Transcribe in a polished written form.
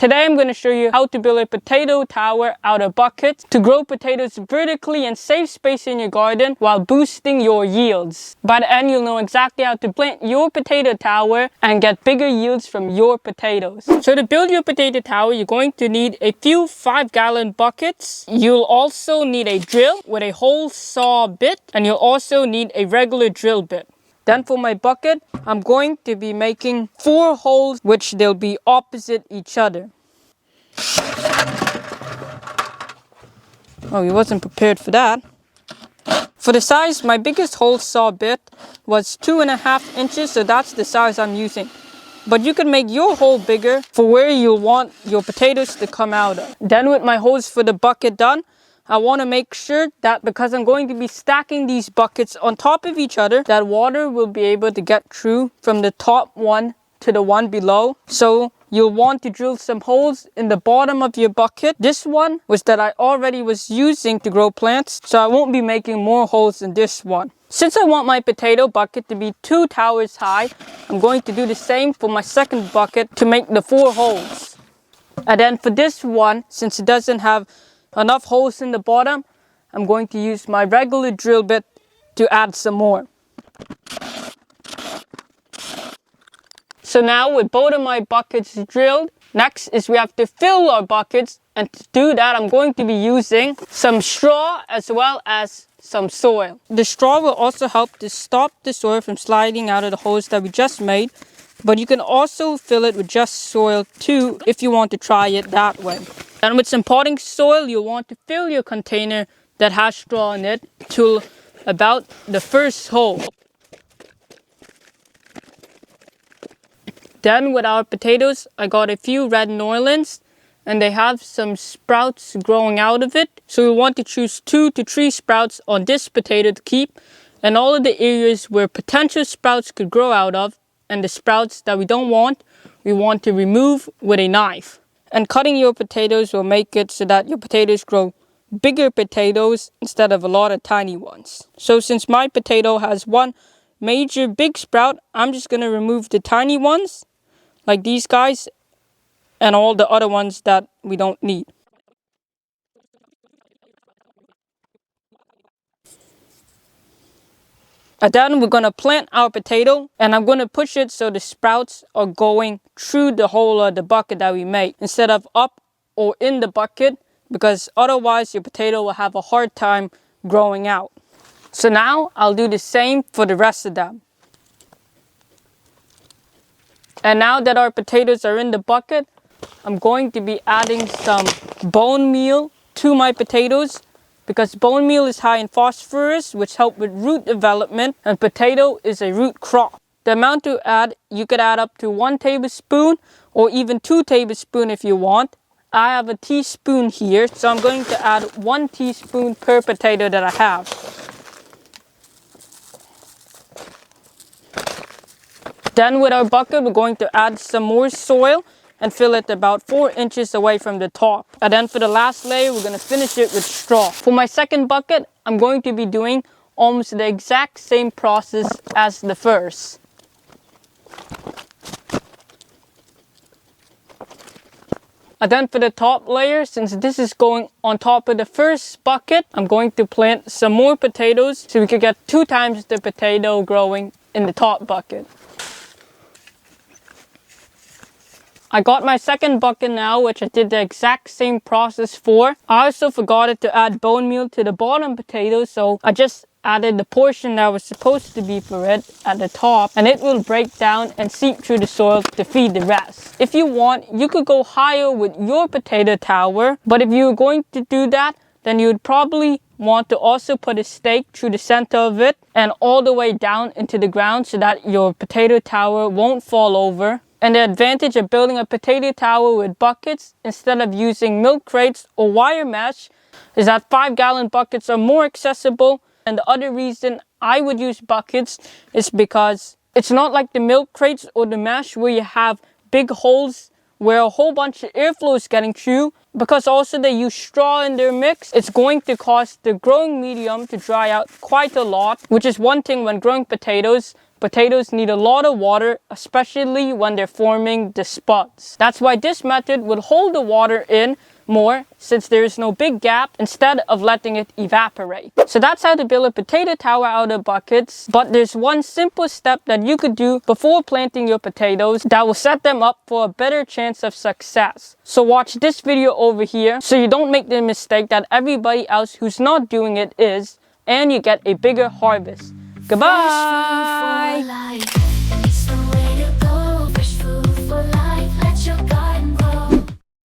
Today I'm going to show you how to build a potato tower out of buckets to grow potatoes vertically and save space in your garden while boosting your yields. By the end, you'll know exactly how to plant your potato tower and get bigger yields from your potatoes. So to build your potato tower, you're going to need a few 5-gallon buckets. You'll also need a drill with a hole saw bit, and you'll also need a regular drill bit. Then for my bucket, I'm going to be making 4 holes, which they'll be opposite each other. Oh, he wasn't prepared for that. For the size, my biggest hole saw bit was 2.5 inches, so that's the size I'm using. But you can make your hole bigger for where you'll want your potatoes to come out of. Then with my holes for the bucket done, I want to make sure that because I'm going to be stacking these buckets on top of each other, that water will be able to get through from the top one to the one below. So you'll want to drill some holes in the bottom of your bucket. This one was that I already was using to grow plants, so I won't be making more holes in this one. Since I want my potato bucket to be 2 towers high, I'm going to do the same for my second bucket to make the 4 holes. And then for this one, since it doesn't have enough holes in the bottom, I'm going to use my regular drill bit to add some more. So now with both of my buckets drilled, next is we have to fill our buckets, and to do that I'm going to be using some straw as well as some soil. The straw will also help to stop the soil from sliding out of the holes that we just made, but you can also fill it with just soil too if you want to try it that way. And with some potting soil, you'll want to fill your container that has straw in it to about the first hole. Then with our potatoes, I got a few red Norlands, and they have some sprouts growing out of it. So we want to choose 2 to 3 sprouts on this potato to keep, and all of the areas where potential sprouts could grow out of, and the sprouts that we don't want, we want to remove with a knife. And cutting your potatoes will make it so that your potatoes grow bigger potatoes instead of a lot of tiny ones. So since my potato has one major big sprout, I'm just going to remove the tiny ones, like these guys, and all the other ones that we don't need. And then we're going to plant our potato, and I'm going to push it so the sprouts are going through the hole of the bucket that we made instead of up or in the bucket, because otherwise your potato will have a hard time growing out. So now I'll do the same for the rest of them. And now that our potatoes are in the bucket, I'm going to be adding some bone meal to my potatoes, because bone meal is high in phosphorus, which help with root development, and potato is a root crop. The amount to add, you could add up to 1 tablespoon or even 2 tablespoons if you want. I have a teaspoon here, so I'm going to add 1 teaspoon per potato that I have. Then with our bucket, we're going to add some more soil and fill it about 4 inches away from the top. And then for the last layer, we're going to finish it with straw. For my second bucket, I'm going to be doing almost the exact same process as the first. And then for the top layer, since this is going on top of the first bucket, I'm going to plant some more potatoes so we can get 2 times the potato growing in the top bucket. I got my second bucket now, which I did the exact same process for. I also forgot to add bone meal to the bottom potato, so I just added the portion that was supposed to be for it at the top, and it will break down and seep through the soil to feed the rest. If you want, you could go higher with your potato tower, but if you're going to do that, then you would probably want to also put a stake through the center of it and all the way down into the ground so that your potato tower won't fall over. And the advantage of building a potato tower with buckets instead of using milk crates or wire mesh is that 5-gallon buckets are more accessible. And the other reason I would use buckets is because it's not like the milk crates or the mesh where you have big holes where a whole bunch of airflow is getting through. Because also they use straw in their mix, it's going to cause the growing medium to dry out quite a lot, which is one thing when growing potatoes. potatoes need a lot of water, especially when they're forming the spuds. That's why this method will hold the water in more since there is no big gap instead of letting it evaporate. So that's how to build a potato tower out of buckets. But there's one simple step that you could do before planting your potatoes that will set them up for a better chance of success. So watch this video over here so you don't make the mistake that everybody else who's not doing it is, and you get a bigger harvest. Goodbye!